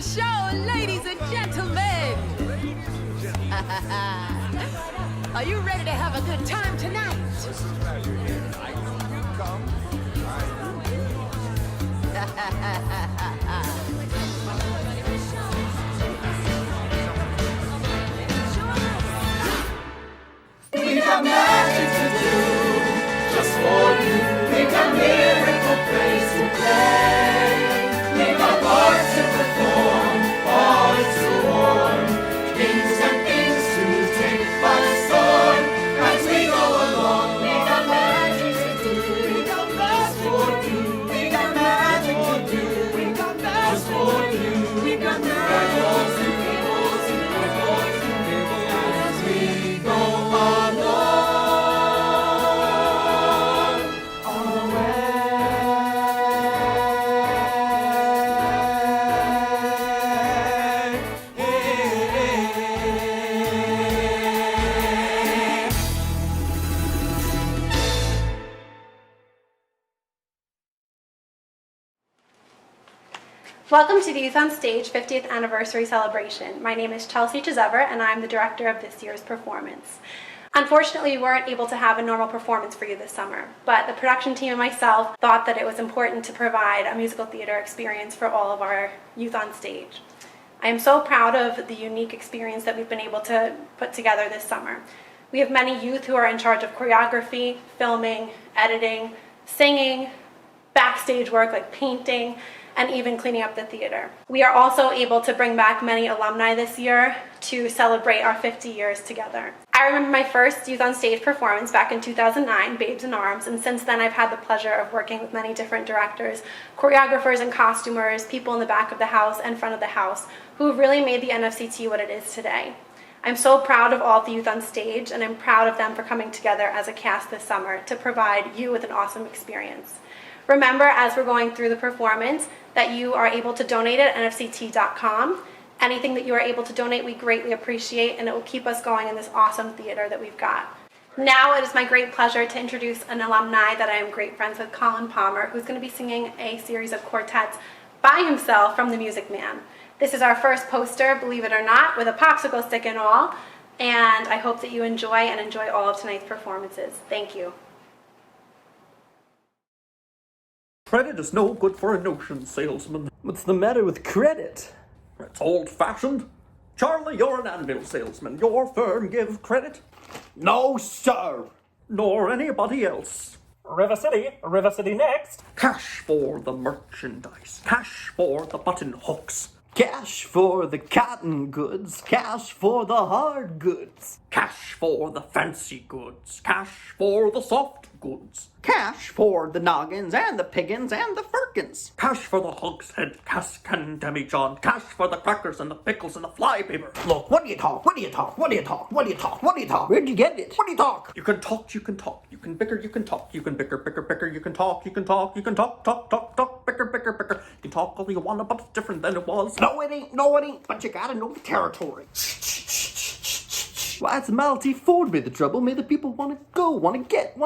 show, ladies and gentlemen. Are you ready to have a good time tonight? We got magic to do, just for you. We got miracle praise to play. We got parts to perform, hearts to warm, kings and things to take by storm. As we go along, we got magic to do. We got magic for you. We got magic to do. We got magic for you. We got miracles and miracles and miracles and miracles as we go along. Welcome to the Youth on Stage 50th Anniversary Celebration. My name is Chelsea Chizever and I'm the director of this year's performance. Unfortunately, we weren't able to have a normal performance for you this summer, but the production team and myself thought that it was important to provide a musical theater experience for all of our youth on stage. I am so proud of the unique experience that we've been able to put together this summer. We have many youth who are in charge of choreography, filming, editing, singing, backstage work like painting, and even cleaning up the theater. We are also able to bring back many alumni this year to celebrate our 50 years together. I remember my first Youth on Stage performance back in 2009, Babes in Arms, and since then I've had the pleasure of working with many different directors, choreographers and costumers, people in the back of the house and front of the house, who have really made the NFCT what it is today. I'm so proud of all of the youth on stage, and I'm proud of them for coming together as a cast this summer to provide you with an awesome experience. Remember, as we're going through the performance, that you are able to donate at nfct.com. Anything that you are able to donate, we greatly appreciate, and it will keep us going in this awesome theater that we've got. Now it is my great pleasure to introduce an alumni that I am great friends with, Colin Palmer, who's going to be singing a series of quartets by himself from The Music Man. This is our first poster, believe it or not, with a popsicle stick and all, and I hope that you enjoy all of tonight's performances. Thank you. Credit is no good for a notion, salesman. What's the matter with credit? It's old-fashioned. Charlie, you're an anvil salesman. Your firm give credit? No, sir. Nor anybody else. River City next. Cash for the merchandise. Cash for the button hooks. Cash for the cotton goods. Cash for the hard goods. Cash for the fancy goods. Cash for the soft goods. Cash for the noggins and the piggins and the firkins. Cash for the hogshead cask and demijohn. Cash for the crackers and the pickles and the flypaper. Look, what do you talk? What do you talk? What do you talk? What do you talk? What do you talk? Where'd you get it? What do you talk? You can talk, you can talk. You can bicker, you can talk. You can bicker, bicker, bicker. You can talk, you can talk. You can talk, talk, talk, talk. Bicker, bicker, bicker. You can talk all you want, but it's different than it was. No, it ain't. No, it ain't. But you gotta know the territory. Why, it's Malty Ford made the trouble, made the people want to go, want to get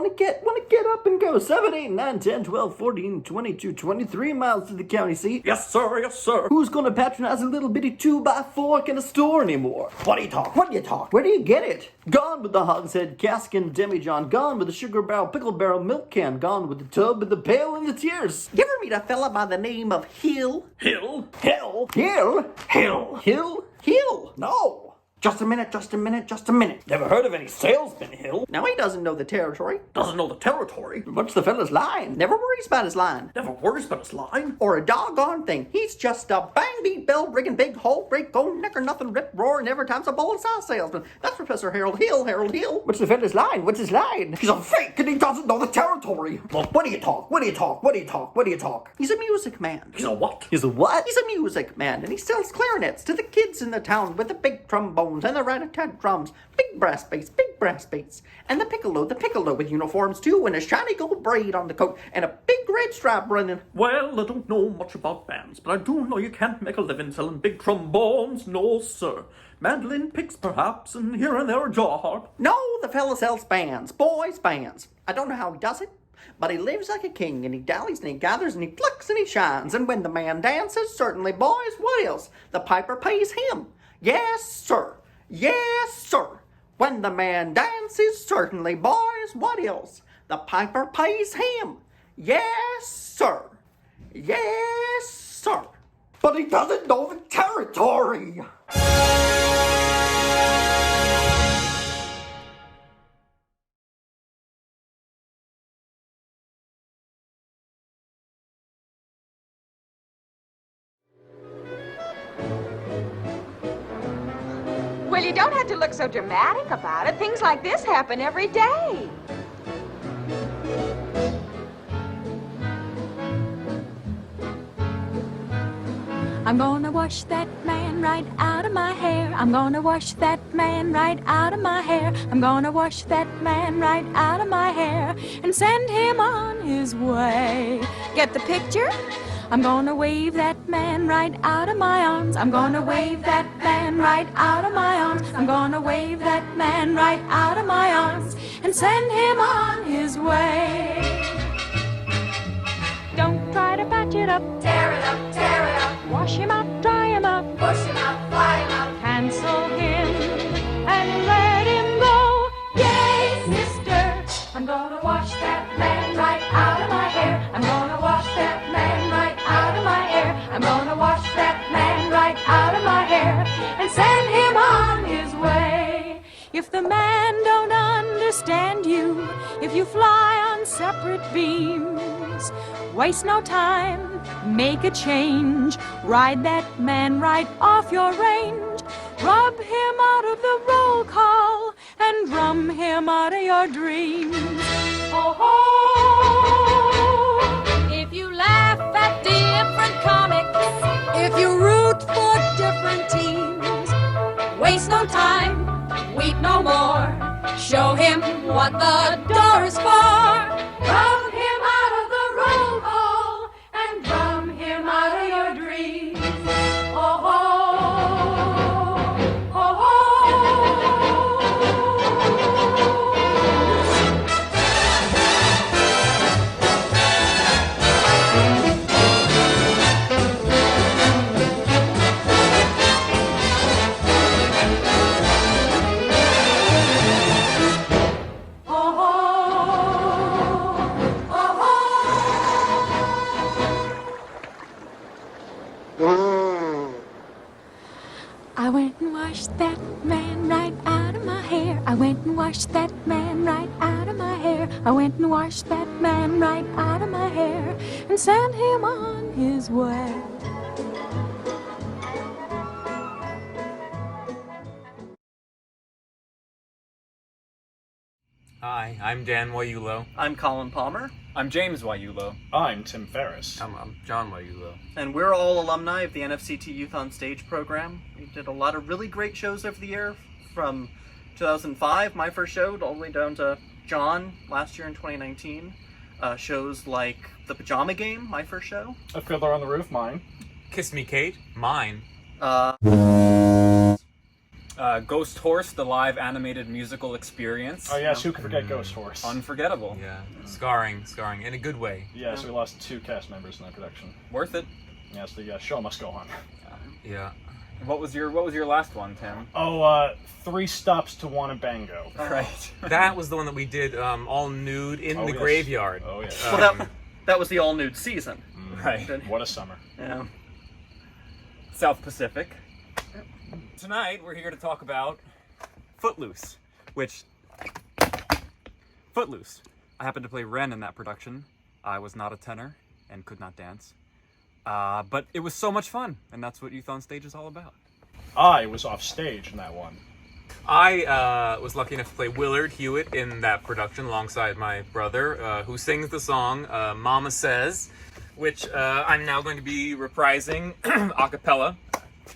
up and go. 7, 8, 9, 10, 12, 14, 22, 23 miles to the county seat. Yes, sir, yes, sir. Who's gonna patronize a little bitty 2x4 in a store anymore? What do you talk? What do you talk? Where do you get it? Gone with the hogshead cask and demijohn. Gone with the sugar barrel, pickle barrel, milk can. Gone with the tub and the pail and the tears. You ever meet a fella by the name of Hill? Hill? Hill? Hill? Hill? Hill? Hill? No. Just a minute. Never heard of any salesman, Hill. Now he doesn't know the territory. Doesn't know the territory. What's the fella's line? Never worries about his line. Never worries about his line. Or a doggone thing. He's just a bang, beat, bell, rigging, big, hole, break, go, necker, nothing, rip, roar, never times a bullet sauce salesman. That's Professor Harold Hill. What's the fella's line? What's his line? He's a fake and he doesn't know the territory. Look, what do you talk? He's a music man. He's a what? He's a what? He's a music man, and he sells clarinets to the kids in the town with the big trombones and the rat-a-tat drums, big brass bass, and the piccolo with uniforms too, and a shiny gold braid on the coat, and a big red stripe running. Well, I don't know much about bands, but I do know you can't make a living selling big trombones, no sir. Mandolin picks perhaps, and here and there a jaw harp. No, the fella sells bands, boys' bands. I don't know how he does it. But he lives like a king, and he dallies, and he gathers, and he plucks, and he shines. And when the man dances, certainly, boys, what else? The piper pays him. Yes, sir. Yes, sir. When the man dances, certainly, boys, what else? The piper pays him. Yes, sir. Yes, sir. But he doesn't know the territory. Well, you don't have to look so dramatic about it. Things like this happen every day. I'm gonna wash that man right out of my hair. I'm gonna wash that man right out of my hair. I'm gonna wash that man right out of my hair and send him on his way. Get the picture? I'm gonna wave that man right out of my arms. I'm gonna wave that man right out of my arms. I'm gonna wave that man right out of my arms and send him on his way. Don't try to patch it up. Tear it up, tear it up. Wash him out, dry him up. Push him out, fly him out. Cancel him and let him go. Yay, sister. I'm gonna wash that man right out of my hair. I'm gonna wash that man right out of my hair. I'm gonna wash that man right out of my hair and send him on his way. If the man don't understand you, if you fly on separate beams, waste no time, make a change. Ride that man right off your range. Rub him out of the roll call and drum him out of your dreams. Oh, ho! If you laugh at different comics, if you root for different teams, waste no time, weep no more. Show him what the door is for. Rub him out of the roll call and drum him out of your dreams. Oh, ho! Oh, ho! I went and washed that man right out of my hair. I went and washed that man right out of my hair. I went and washed that man right out of my hair and sent him on his way. Hi, I'm Dan Wayulo. I'm Colin Palmer, I'm James Wayulo. I'm Tim Ferris. I'm John Wayulo. and we're all alumni of the NFCT Youth on Stage program. We did a lot of really great shows over the year, from 2005, my first show, all the way down to John last year in 2019. Shows like The Pajama Game, my first show. A Fiddler on the Roof, mine. Kiss Me Kate, mine. Uh, Ghost Horse, the live animated musical experience. Oh yes, who could forget Ghost Horse? Unforgettable. Yeah, scarring, in a good way. Yes, we lost 2 cast members in that production. Worth it. Yes, the show must go on. Yeah. What was your last one, Tim? Oh, 3 Stops to Wanabango. Right. That was the one that we did all nude in the yes. graveyard. Oh yes. well, that was the all-nude season. Right. What a summer. Yeah. South Pacific. Tonight, we're here to talk about Footloose, which... Footloose. I happened to play Ren in that production. I was not a tenor and could not dance. But it was so much fun, and that's what Youth on Stage is all about. I was off stage in that one. I was lucky enough to play Willard Hewitt in that production alongside my brother, who sings the song Mama Says, which I'm now going to be reprising a cappella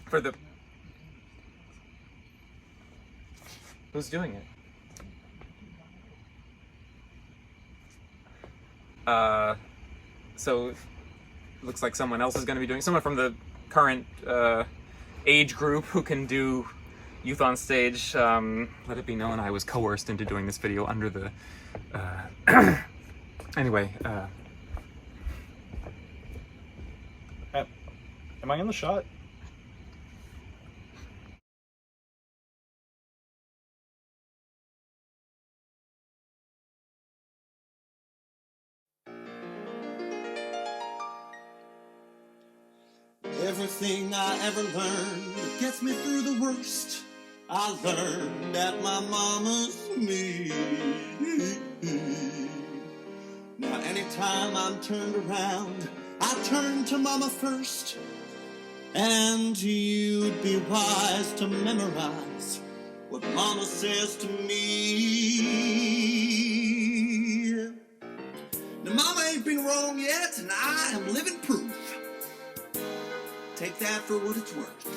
for the... Who's doing it? So, it looks like someone else is going to be doing... Someone from the current age group who can do Youth on Stage. Let it be known I was coerced into doing this video under the Anyway, Am I in the shot? Everything I ever learned gets me through the worst. I learned at my mama's knee. Now anytime I'm turned around, I turn to mama first. And you'd be wise to memorize what mama says to me. Now mama ain't been wrong yet, and I am living proof. Take that for what it's worth.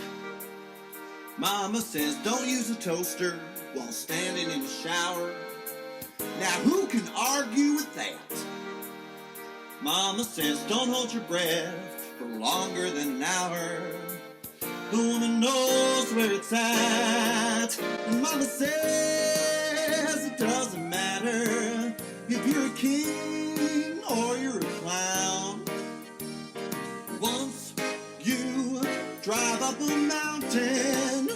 Mama says don't use a toaster while standing in the shower. Now who can argue with that? Mama says don't hold your breath for longer than an hour. The woman knows where it's at. And mama says it doesn't matter if you're a king or you're a clown. Once you drive up a mountain,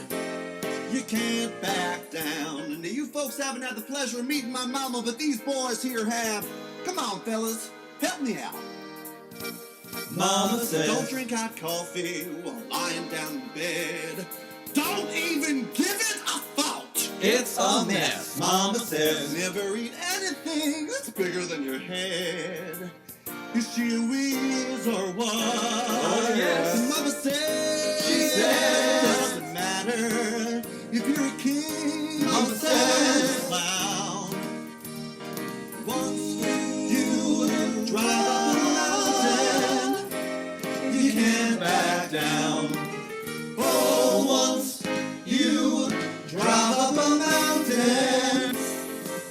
you can't back down. And you folks haven't had the pleasure of meeting my mama, but these boys here have. Come on, fellas, help me out. Mama says don't drink hot coffee while lying down in bed. Don't even give it a thought. It's a mess. Mama says never eat anything that's bigger than your head. Is she a whiz or what? Oh, yes. Mama says she says doesn't matter if you're a king. Mama says clown. Once you drive up a mountain, you can't back down. Oh, once you drive up a mountain,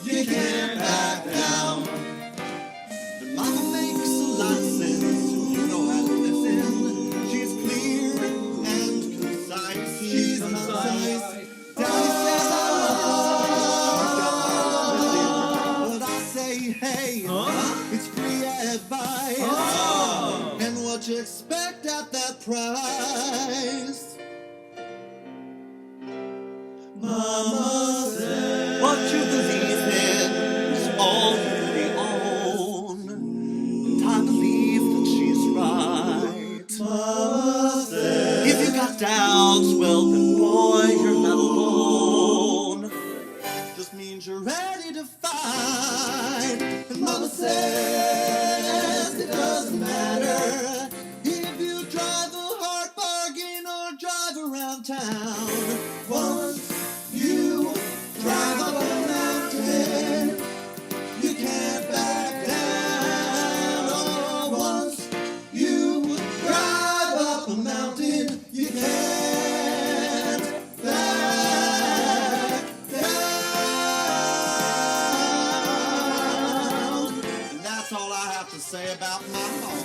you can't back down. And mama makes a lot of sense if you know how to listen. She's clear and concise. She's concise. Daddy says I love you. But I say, hey, it's free advice. And what you expect at that price? Mama says what you believe in is all you really own. Time to believe that she's right. Mama says if you got doubts, well then boy, you're not alone. Just means you're ready to fight. And mama says it doesn't matter if you drive a hard bargain or drive around town. Once you drive up a mountain, you can't back down. Oh, once you drive up a mountain, you can't back down. And that's all I have to say about my mom.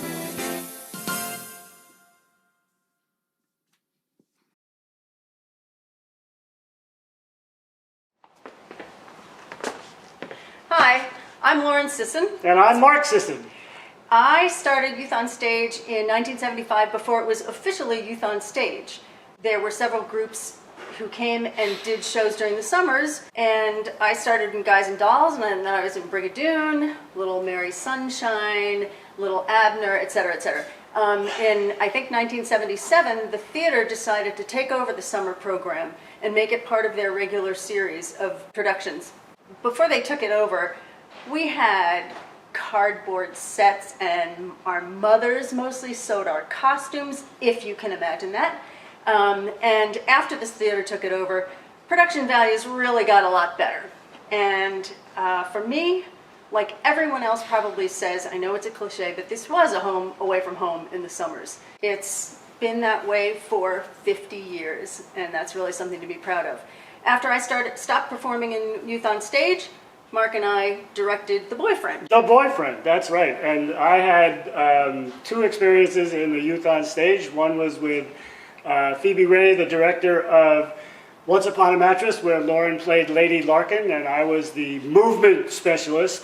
Hi, I'm Lauren Sisson. And I'm Mark Sisson. I started Youth on Stage in 1975 before it was officially Youth on Stage. There were several groups who came and did shows during the summers, and I started in Guys and Dolls, and then I was in Brigadoon, Little Mary Sunshine, Little Abner, etc., etc. In, I think, 1977, the theater decided to take over the summer program and make it part of their regular series of productions. Before they took it over, we had cardboard sets, and our mothers mostly sewed our costumes, if you can imagine that. And after this theater took it over, production values really got a lot better. And for me, like everyone else probably says, I know it's a cliche, but this was a home away from home in the summers. It's been that way for 50 years, and that's really something to be proud of. After I stopped performing in Youth on Stage, Mark and I directed The Boyfriend. The Boyfriend, that's right. And I had two experiences in the Youth on Stage. One was with Phoebe Ray, the director of Once Upon a Mattress, where Lauren played Lady Larkin, and I was the movement specialist.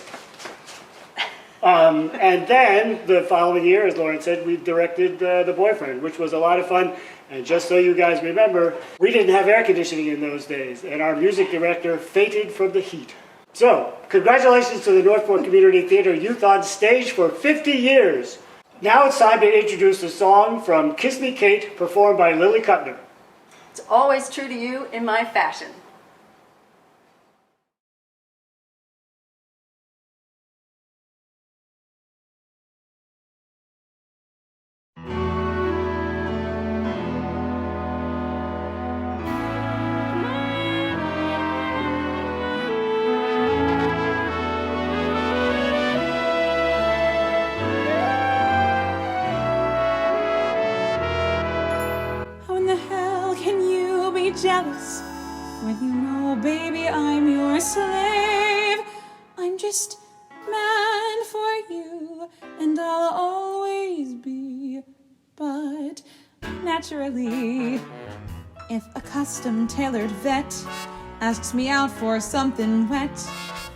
And then the following year, as Lauren said, we directed The Boyfriend, which was a lot of fun. And just so you guys remember, we didn't have air conditioning in those days, and our music director fainted from the heat. So, congratulations to the Northport Community Theater Youth on Stage for 50 years. Now it's time to introduce a song from Kiss Me Kate, performed by Lily Kutner. It's always true to you in my fashion. Jealous when you know, baby, I'm your slave. I'm just mad for you, and I'll always be. But naturally, if a custom-tailored vet asks me out for something wet,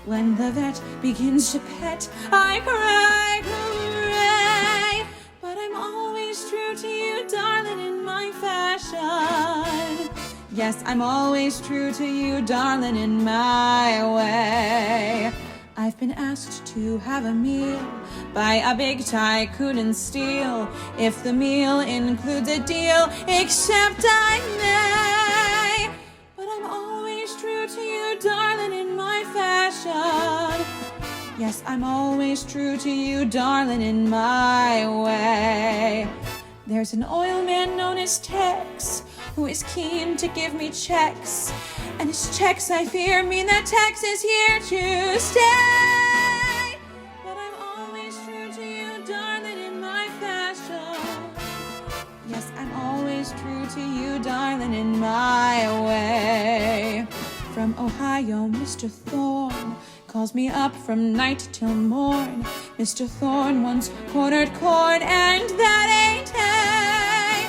when the vet begins to pet, I cry, hooray! But I'm always true to you, darling, in my fashion. Yes, I'm always true to you, darling, in my way. I've been asked to have a meal by a big tycoon in steel. If the meal includes a deal, except I may. But I'm always true to you, darling, in my fashion. Yes, I'm always true to you, darling, in my way. There's an oil man known as Tex, who is keen to give me checks. And his checks, I fear, mean that Tex is here to stay. But I'm always true to you, darling, in my fashion. Yes, I'm always true to you, darling, in my way. From Ohio, Mr. Thorne calls me up from night till morn. Mr. Thorne once cornered corn, and that ain't hay.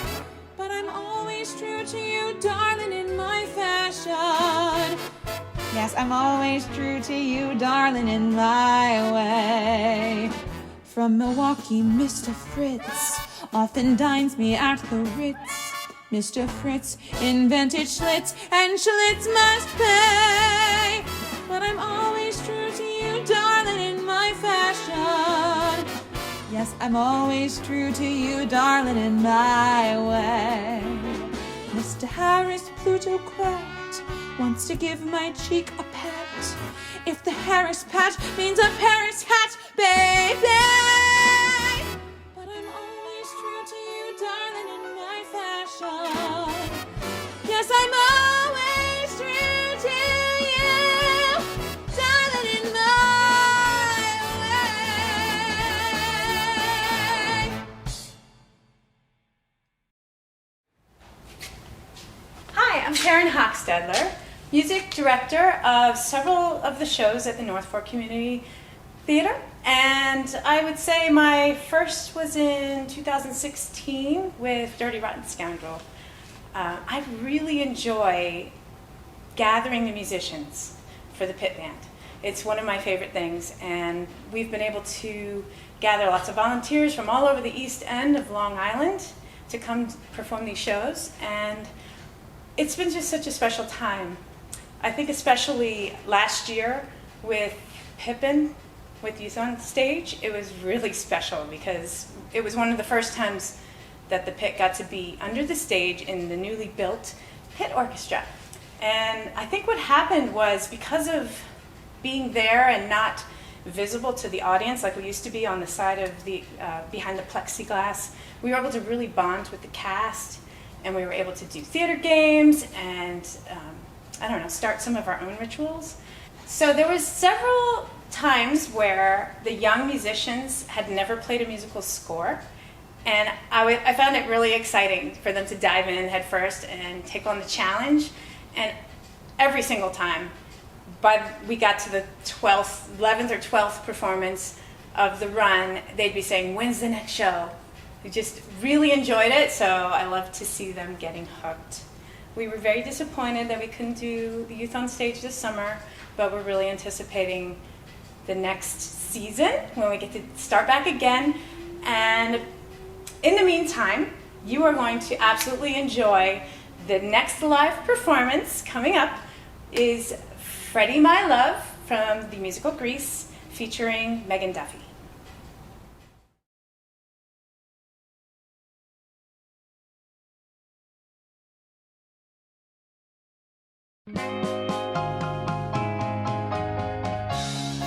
But I'm always true to you, darling, in my fashion. Yes, I'm always true to you, darling, in my way. From Milwaukee, Mr. Fritz often dines me at the Ritz. Mr. Fritz invented Schlitz, and Schlitz must pay. But I'm always true to you, darling, in my fashion. Yes, I'm always true to you, darling, in my way. Mr. Harris, plutocrat, wants to give my cheek a pat. If the Harris patch means a Paris hat, baby. But I'm always true to you, darling, in my fashion. Yes, I'm always true to you, darling, in my way. Hi, I'm Karen Hochstedler, music director of several of the shows at the Northport Community Theater. And I would say my first was in 2016 with Dirty Rotten Scoundrel. I really enjoy gathering the musicians for the pit band. It's one of my favorite things, and we've been able to gather lots of volunteers from all over the East End of Long Island to come perform these shows, and it's been just such a special time. I think especially last year with Pippin, with Youth on Stage, it was really special because it was one of the first times that the pit got to be under the stage in the newly built pit orchestra. And I think what happened was, because of being there and not visible to the audience like we used to be on the side of the, behind the plexiglass, we were able to really bond with the cast, and we were able to do theater games and, I don't know, start some of our own rituals. So there was several times where the young musicians had never played a musical score, and I found it really exciting for them to dive in head first and take on the challenge. And every single time, we got to the 11th or 12th performance of the run, they'd be saying, "When's the next show?" We just really enjoyed it, so I love to see them getting hooked. We were very disappointed that we couldn't do the Youth on Stage this summer, but we're really anticipating the next season when we get to start back again. And in the meantime, you are going to absolutely enjoy the next live performance coming up is Freddie My Love from the musical Grease featuring Meghan Duffy.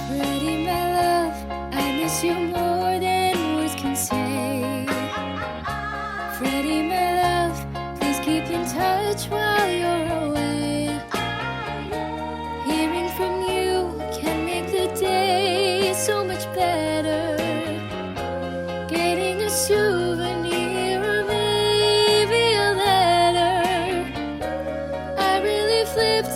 Freddie, my love, I miss you more than words can say. Freddie, my love, please keep in touch while you're away. Hearing from you can make the day so much better. Getting a souvenir or maybe a letter. I really flipped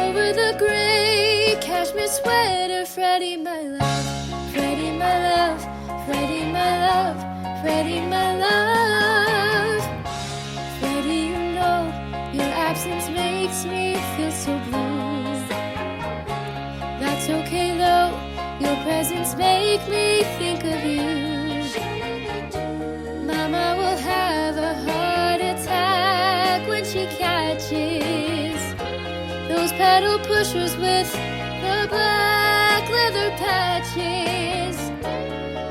over the gray cashmere sweater. Freddie, my love, Freddie, my love, Freddie, my love, Freddie, my love. Freddie, you know your absence makes me feel so blue. That's okay though, your presence make me think of you. Mama will have a heart attack when she catches those pedal pushers with the black leather patches.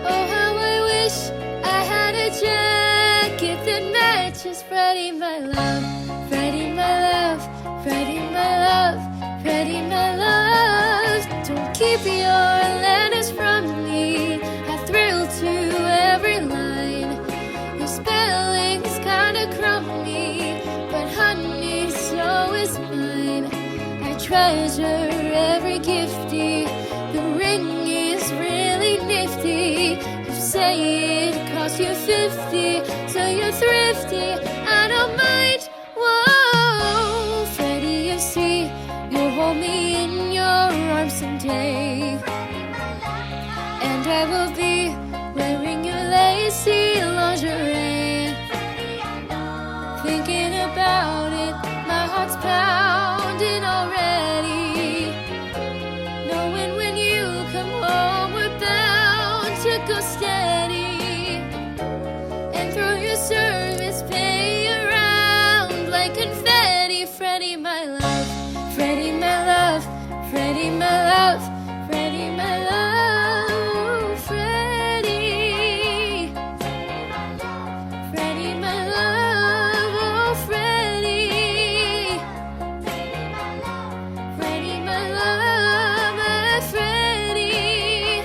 Oh, how I wish I had a jacket that matches. Freddie, my love, Freddie, my love, Freddie, my love, Freddie, my love. Don't keep your letters from me. I thrill to every line. Your spelling's kinda crummy, but honey, so is mine. I treasure every gifty. The ring is really nifty. You say it cost you 50, so you're thrifty. I don't mind. Whoa, Freddie, you see, you'll hold me in your arms someday, and I will be wearing your lacy lingerie. Thinking about it, my heart's pounding already. Knowing when you come home, we're bound to go steady. And throw your service pay around like confetti. Freddie, my love, Freddie, my love, Freddie, my love, Freddie, my love, Freddie, Freddie, my love, oh Freddie, Freddie, my love, my Freddie,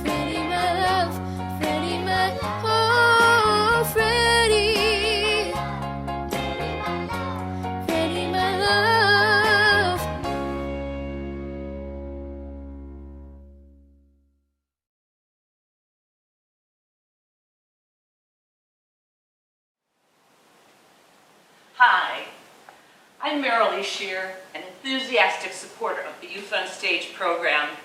Freddie, my love, Freddie, my, oh Freddie, Freddie, my love. Hi, I'm Marilee Shear, an enthusiastic supporter of the Youth on Stage program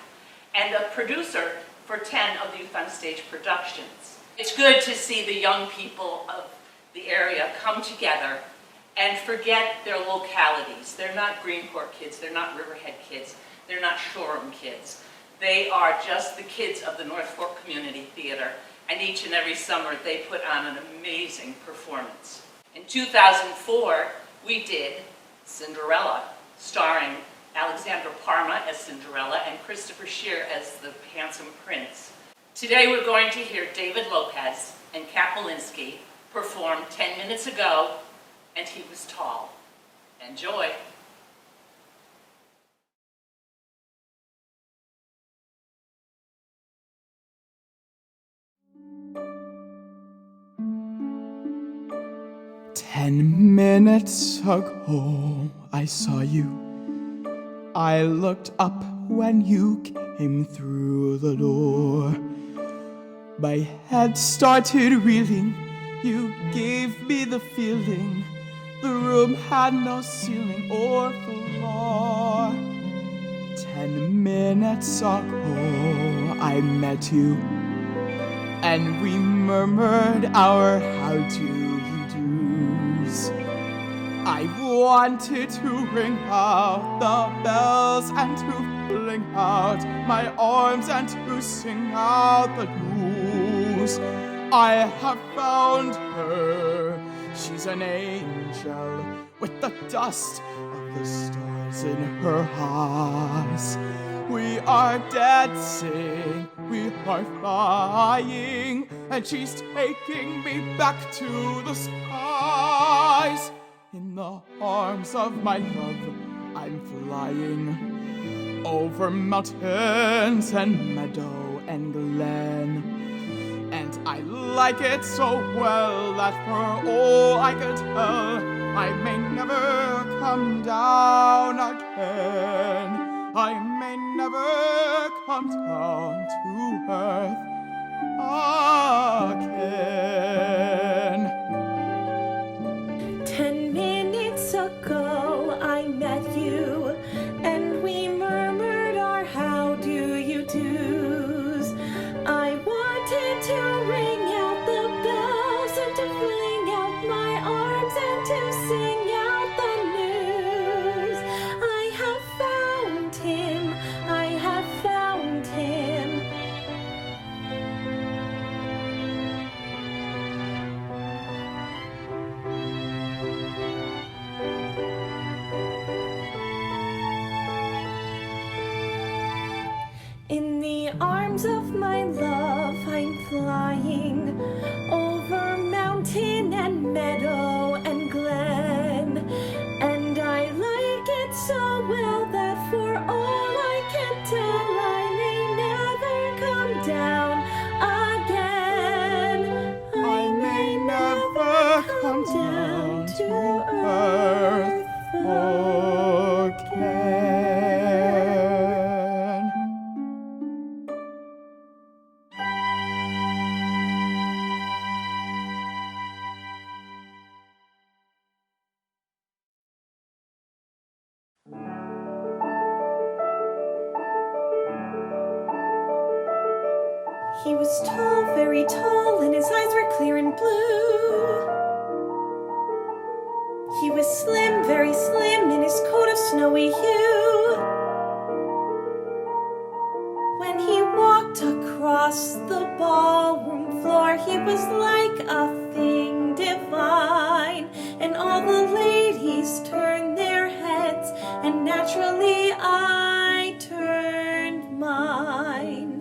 and a producer for 10 of the Youth on Stage productions. It's good to see the young people of the area come together and forget their localities. They're not Greenport kids, they're not Riverhead kids, they're not Shoreham kids. They are just the kids of the North Fork Community Theater, and each and every summer they put on an amazing performance. In 2004, we did Cinderella, starring Alexandra Parma as Cinderella and Christopher Shear as the handsome prince. Today we're going to hear David Lopez and Kuklinski perform 10 Minutes Ago, and He Was Tall. Enjoy. "10 minutes ago, I saw you. I looked up when you came through the door. My head started reeling. You gave me the feeling the room had no ceiling or floor. 10 minutes ago, I met you, and we murmured our how-to. I wanted to ring out the bells and to fling out my arms and to sing out the news. I have found her. She's an angel with the dust of the stars in her eyes. We are dancing, we are flying, and she's taking me back to the skies. In the arms of my love, I'm flying over mountains and meadow and glen. And I like it so well that for all I can tell, I may never come down again. I may never come down to earth again. 10 minutes ago I met you, and we murmured our how do you do's. I wanted to ring out the bells and to fling out my arms and to sing out the news. I have found him, I have found him. In the arms of my love, I'm flying over mountain and meadow and glen. And I like it so well that for all I can tell, I may never come down again. I may never come down to earth again. He was tall, very tall, and his eyes were clear and blue. He was slim, very slim, in his coat of snowy hue. When he walked across the ballroom floor, he was like a thing divine. And all the ladies turned their heads, and naturally I turned mine.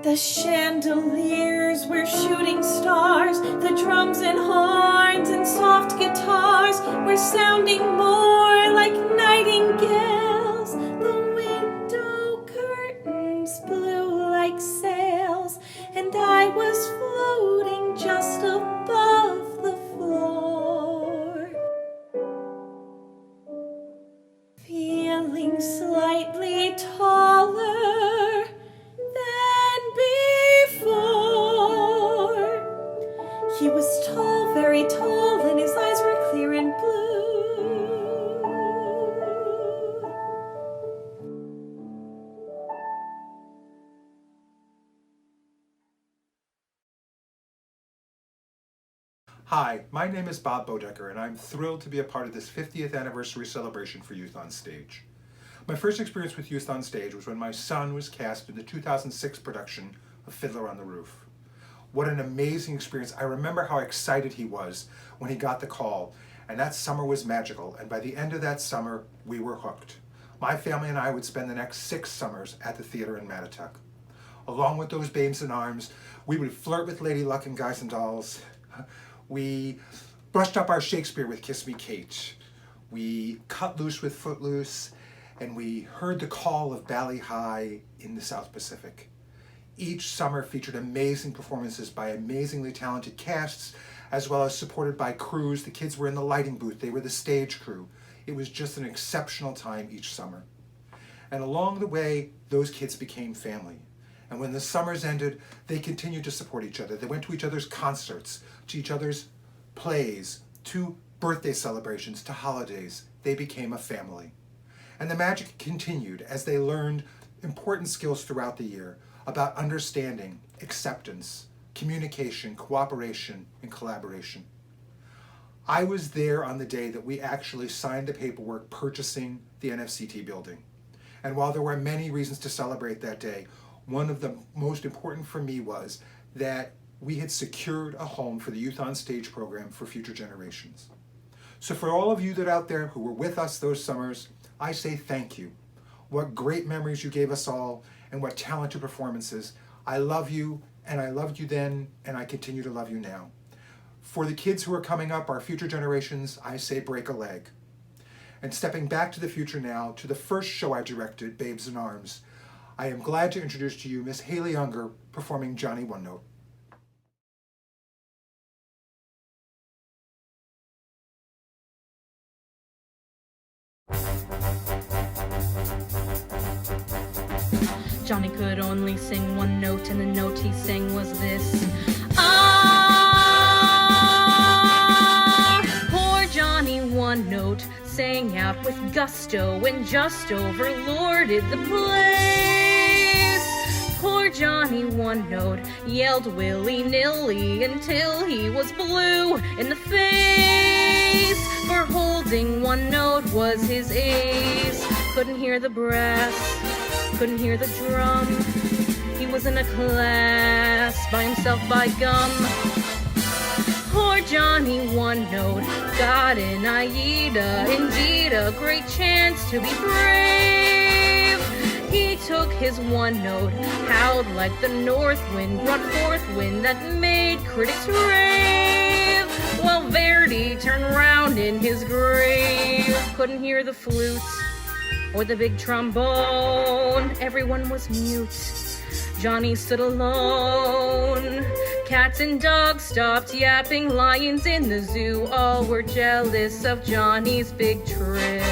The chandeliers were shooting stars, the drums and horns and soft guitars were sounding more like nightingales. The window curtains blew like sails, and I was floating just above the floor. Feeling slightly taller than before. He was tall, very tall, and his eyes were clear and blue. Hi, my name is Bob Boedeker, and I'm thrilled to be a part of this 50th anniversary celebration for Youth on Stage. My first experience with Youth on Stage was when my son was cast in the 2006 production of Fiddler on the Roof. What an amazing experience. I remember how excited he was when he got the call, and that summer was magical, and by the end of that summer, we were hooked. My family and I would spend the next 6 summers at the theater in Mattituck. Along with those babes in arms, we would flirt with Lady Luck and Guys and Dolls. We brushed up our Shakespeare with Kiss Me Kate. We cut loose with Footloose, and we heard the call of Bally High in the South Pacific. Each summer featured amazing performances by amazingly talented casts, as well as supported by crews. The kids were in the lighting booth, they were the stage crew. It was just an exceptional time each summer. And along the way, those kids became family. And when the summers ended, they continued to support each other. They went to each other's concerts, to each other's plays, to birthday celebrations, to holidays. They became a family. And the magic continued as they learned important skills throughout the year about understanding, acceptance, communication, cooperation, and collaboration. I was there on the day that we actually signed the paperwork purchasing the NFCT building. And while there were many reasons to celebrate that day, one of the most important for me was that we had secured a home for the Youth on Stage program for future generations. So for all of you that out there who were with us those summers, I say thank you. What great memories you gave us all, and what talented performances. I love you, and I loved you then, and I continue to love you now. For the kids who are coming up, our future generations, I say break a leg. And stepping back to the future now, to the first show I directed, Babes in Arms, I am glad to introduce to you Miss Haley Unger performing Johnny One Note. Johnny could only sing one note, and the note he sang was this. Poor Johnny One Note sang out with gusto and just overlorded the place. Poor Johnny One Note yelled willy-nilly until he was blue in the face. For holding one note was his ace. Couldn't hear the brass, couldn't hear the drum. He was in a class by himself by gum. Poor Johnny One Note got an Aida, indeed a great chance to be brave. He took his one note, howled like the north wind, brought forth wind that made critics rave. While Verdi turned round in his grave, couldn't hear the flute or the big trombone, everyone was mute. Johnny stood alone. Cats and dogs stopped yapping, lions in the zoo all were jealous of Johnny's big trill.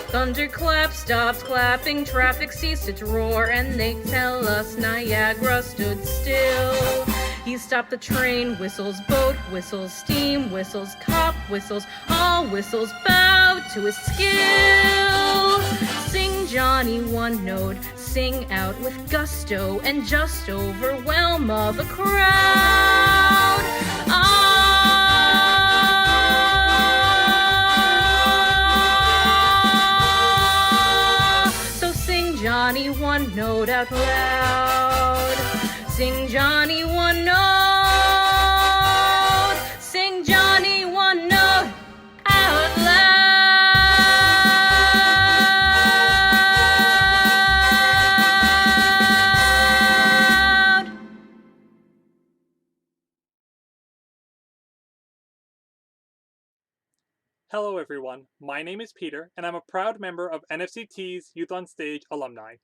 Thunderclap stopped clapping, traffic ceased its roar, and they tell us Niagara stood still. He stopped the train whistles, boat whistles, steam whistles, cop whistles, all whistles bowed to his skill. Sing Johnny One Note, sing out with gusto and just overwhelm all the crowd. So sing Johnny One Note out loud. Sing Johnny One Note. Sing Johnny One Note out loud. Hello everyone, my name is Peter, and I'm a proud member of NFCT's Youth on Stage Alumni.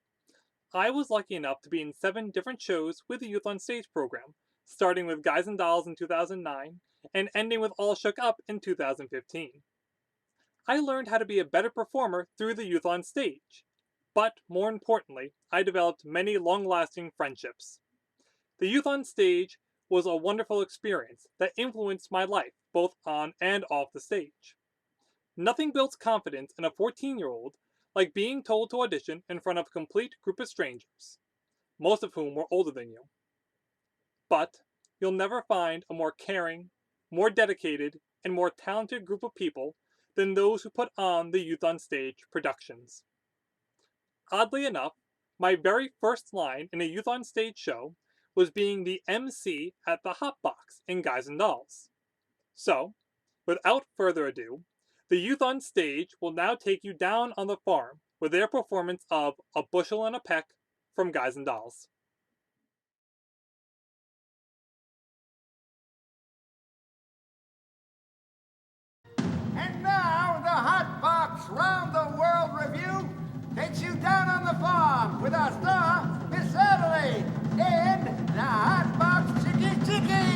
I was lucky enough to be in 7 different shows with the Youth on Stage program, starting with Guys and Dolls in 2009, and ending with All Shook Up in 2015. I learned how to be a better performer through the Youth on Stage, but more importantly, I developed many long-lasting friendships. The Youth on Stage was a wonderful experience that influenced my life, both on and off the stage. Nothing builds confidence in a 14-year-old like being told to audition in front of a complete group of strangers, most of whom were older than you. But you'll never find a more caring, more dedicated, and more talented group of people than those who put on the Youth on Stage productions. Oddly enough, my very first line in a Youth on Stage show was being the MC at the Hot Box in Guys and Dolls. So, without further ado, the Youth on Stage will now take you down on the farm with their performance of A Bushel and a Peck from Guys and Dolls. And now the Hot Box Round the World Review takes you down on the farm with our star, Miss Adelaide, and the Hot Box Chicky Chickies.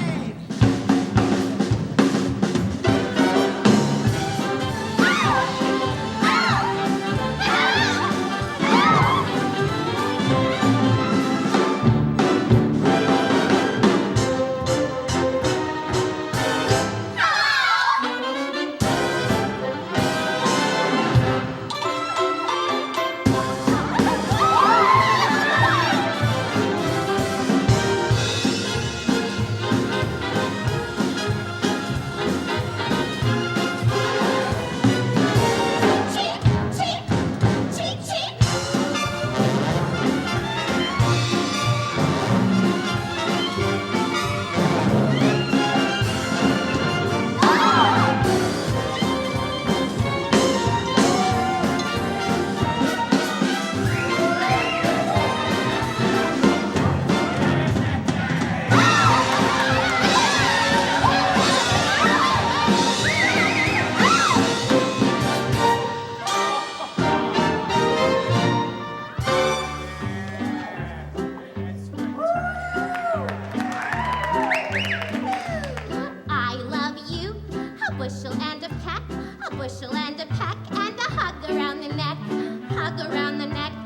and a peck, a bushel and a peck, and a hug around the neck,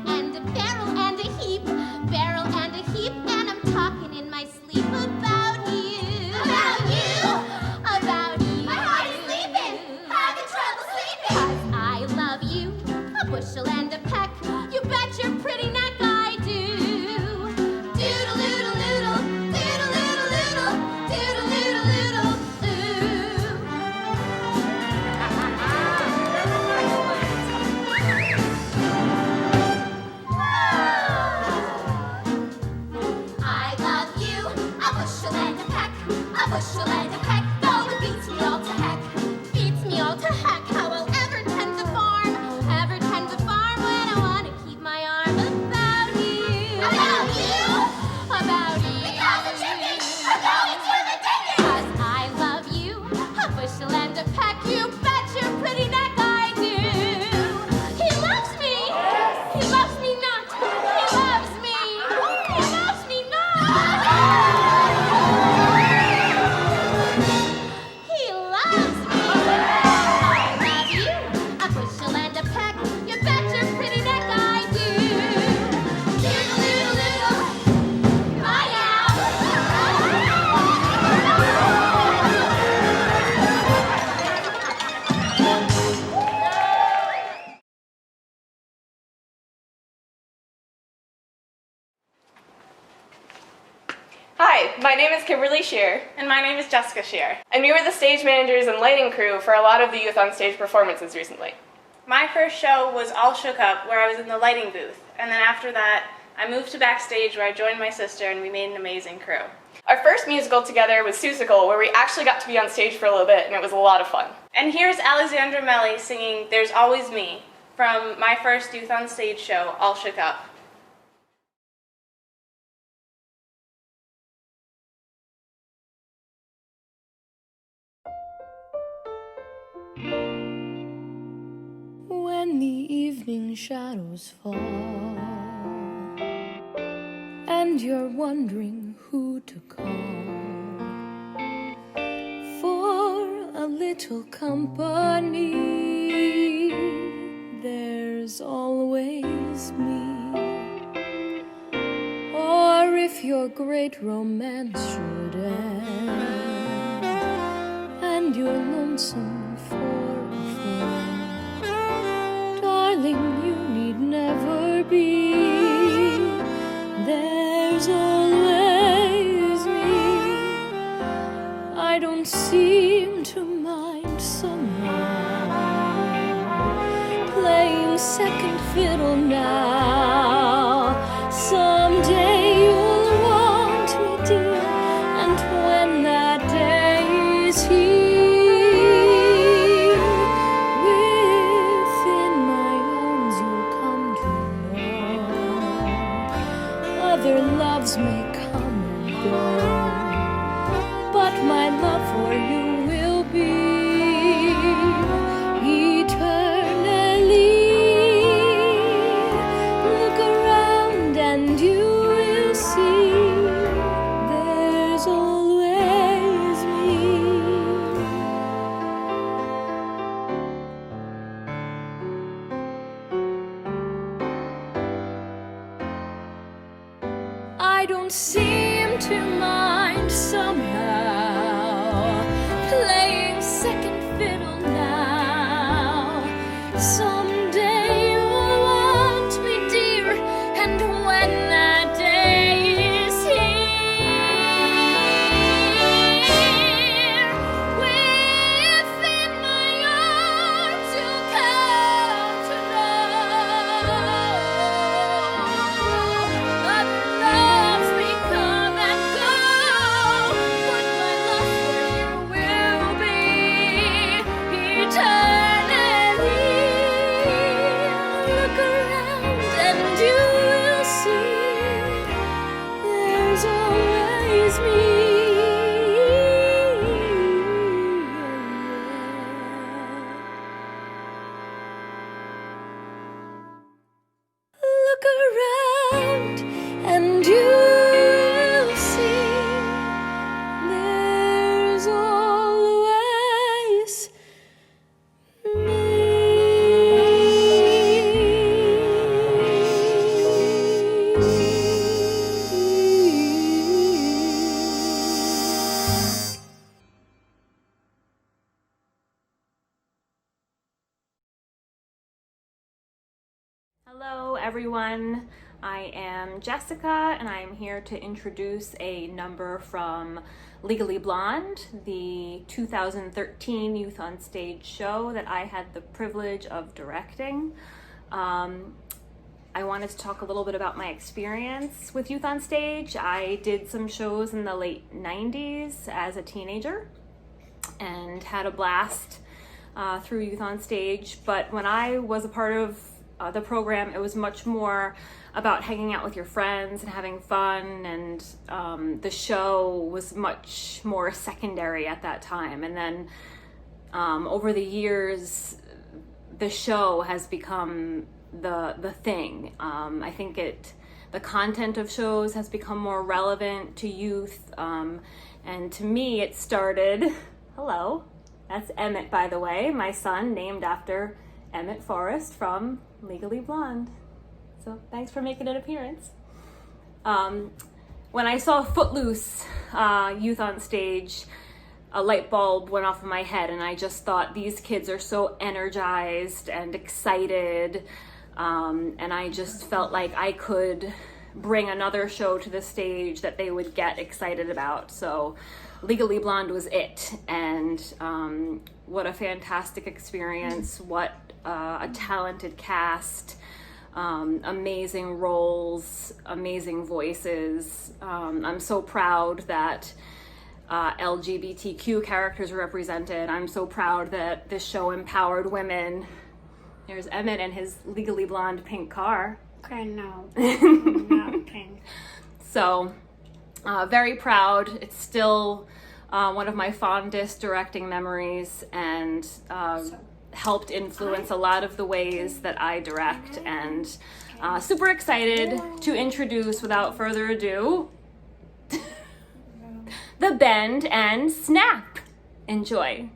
and a barrel and a heap, and I'm talking in my sleep about you. About you? About you. My heart is sleeping, having trouble sleeping. 'Cause I love you, a bushel and a peck, you bet your pretty neck I do. Doodle-doodle-doodle, doodle-doodle-doodle, doodle-doodle-doodle, ooh. I love you, a bushel and a peck, a bushel and a peck, though it beats me all to heck, how I'll ever tend the farm when I want to keep my arm about you. About you? About you. Because the chickens are going to the dickens. 'Cause I love you, a bushel and a peck, you bet your pretty neck I do. He loves me. He loves me not. He loves me. He loves me not. He loves me. I love you, a bushel and a peck, you bet your pretty neck I do. Doodle-doodle-doodle, bye now. Hi, my name is Kimberly Shear. And my name is Jessica Shear. And we were the stage managers and lighting crew for a lot of the Youth on Stage performances recently. My first show was All Shook Up, where I was in the lighting booth. And then after that, I moved to backstage where I joined my sister and we made an amazing crew. Our first musical together was Susical, where we actually got to be on stage for a little bit, and it was a lot of fun. And here's Alexandra Melly singing There's Always Me from my first Youth on Stage show, All Shook Up. When the evening shadows fall and you're wondering who to call for a little company, there's always me. Or if your great romance should end and you're lonesome for a friend, darling, you need never be. There's always me. I don't seem to mind somehow playing second fiddle now. Someday you'll want me, dear, and when that day is here, within my arms you'll come to know. Other loves may come and go, but my love for you will be eternally. Look around and you will see there's always me. I don't seem to mind somehow playing second fiddle now. Someday you'll want me, dear, and when that day is here, within my arms you'll come to know. Other loves may come and go, Hello everyone, I am Jessica and I am here to introduce a number from Legally Blonde, the 2013 Youth on Stage show that I had the privilege of directing. I wanted to talk a little bit about my experience with Youth on Stage. I did some shows in the late 90s as a teenager and had a blast through Youth on Stage, but when I was a part of the program, it was much more about hanging out with your friends and having fun, and the show was much more secondary at that time. And then over the years, the show has become the thing. I think the content of shows has become more relevant to youth, and to me it started, hello, that's Emmett, by the way, my son, named after Emmett Forrest from Legally Blonde. So thanks for making an appearance. When I saw Footloose Youth on Stage, a light bulb went off in my head, and I just thought, these kids are so energized and excited, and I just felt like I could bring another show to the stage that they would get excited about. So Legally Blonde was it, and what a fantastic experience, what a talented cast, amazing roles, amazing voices. I'm so proud that LGBTQ characters were represented. I'm so proud that this show empowered women. There's Emmett and his Legally Blonde pink car. Okay, no, not pink. So, very proud. It's still one of my fondest directing memories, and helped influence a lot of the ways that I direct, and super excited to introduce, without further ado, the Bend and Snap. Enjoy.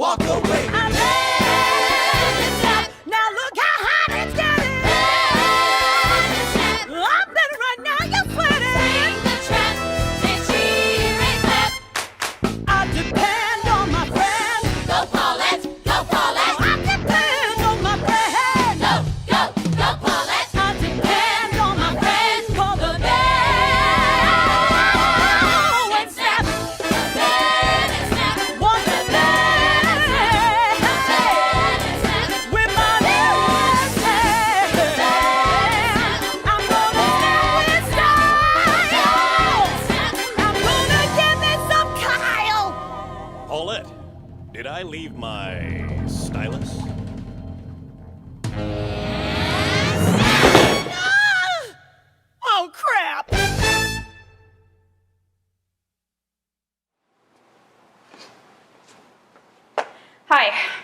Go,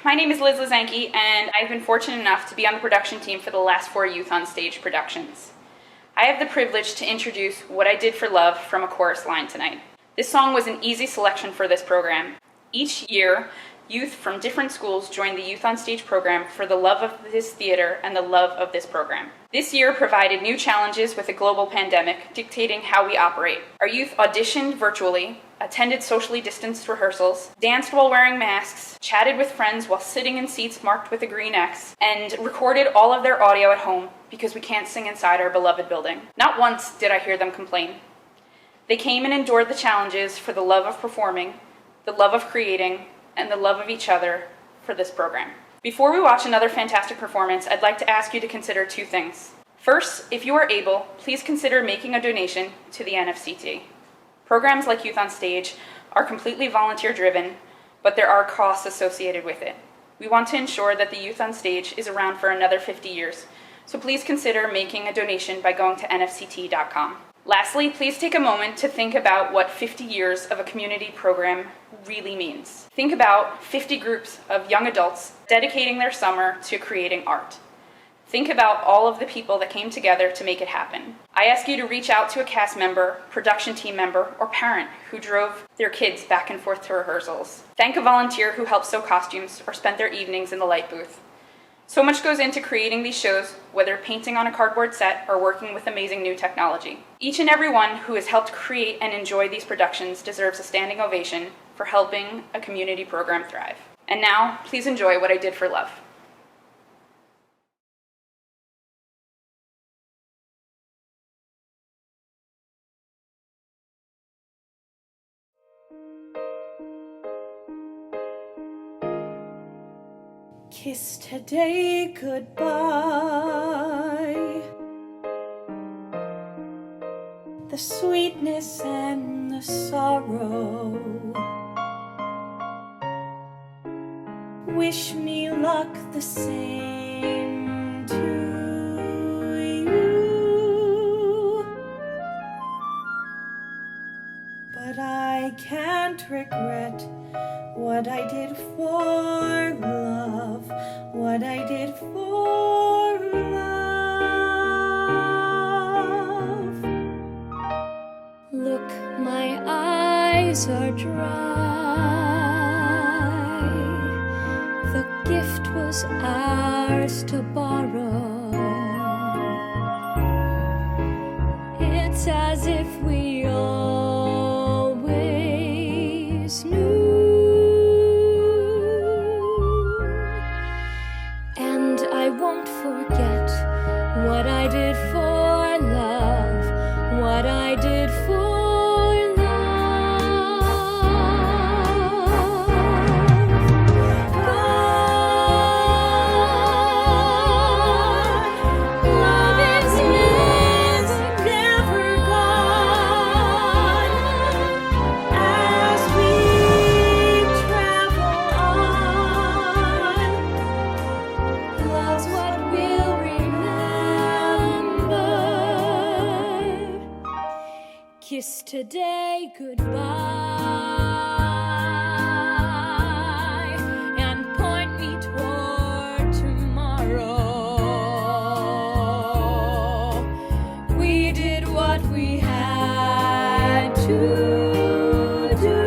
My name is Liszanckie, and I've been fortunate enough to be on the production team for the last 4 Youth on Stage productions. I have the privilege to introduce What I Did for Love from a chorus line tonight. This song was an easy selection for this program. Each year, youth from different schools join the Youth on Stage program for the love of this theater and the love of this program. This year provided new challenges with a global pandemic dictating how we operate. Our youth auditioned virtually, attended socially distanced rehearsals, danced while wearing masks, chatted with friends while sitting in seats marked with a green X, and recorded all of their audio at home because we can't sing inside our beloved building. Not once did I hear them complain. They came and endured the challenges for the love of performing, the love of creating, and the love of each other for this program. Before we watch another fantastic performance, I'd like to ask you to consider 2 things. First, if you are able, please consider making a donation to the NFCT. Programs like Youth on Stage are completely volunteer-driven, but there are costs associated with it. We want to ensure that the Youth on Stage is around for another 50 years, so please consider making a donation by going to nfct.com. Lastly, please take a moment to think about what 50 years of a community program really means. Think about 50 groups of young adults dedicating their summer to creating art. Think about all of the people that came together to make it happen. I ask you to reach out to a cast member, production team member, or parent who drove their kids back and forth to rehearsals. Thank a volunteer who helped sew costumes or spent their evenings in the light booth. So much goes into creating these shows, whether painting on a cardboard set or working with amazing new technology. Each and every one who has helped create and enjoy these productions deserves a standing ovation for helping a community program thrive. And now, please enjoy What I Did for Love. Kiss today goodbye, the sweetness and the sorrow. Wish me luck the same to you, but I can't regret what I did for love, what I did for love. Look, my eyes are dry. The gift was ours to borrow. It's as if we always knew. Won't forget what I did for love, what I did for love. God, love is never gone as we travel on. Love's what we'll remember. Kiss today goodbye and point me toward tomorrow. We did what we had to do.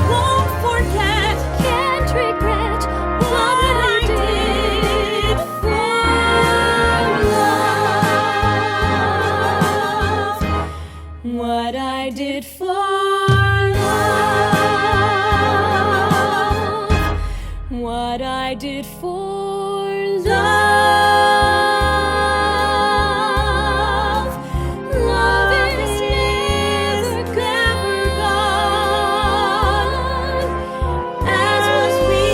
Won't forget, can't regret what I did for love. What I did for love. What I did for love. Love is never gone as we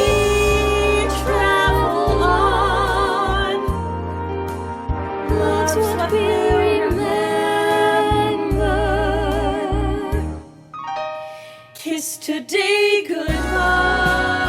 travel on. Love's what we remember. Kiss today goodbye.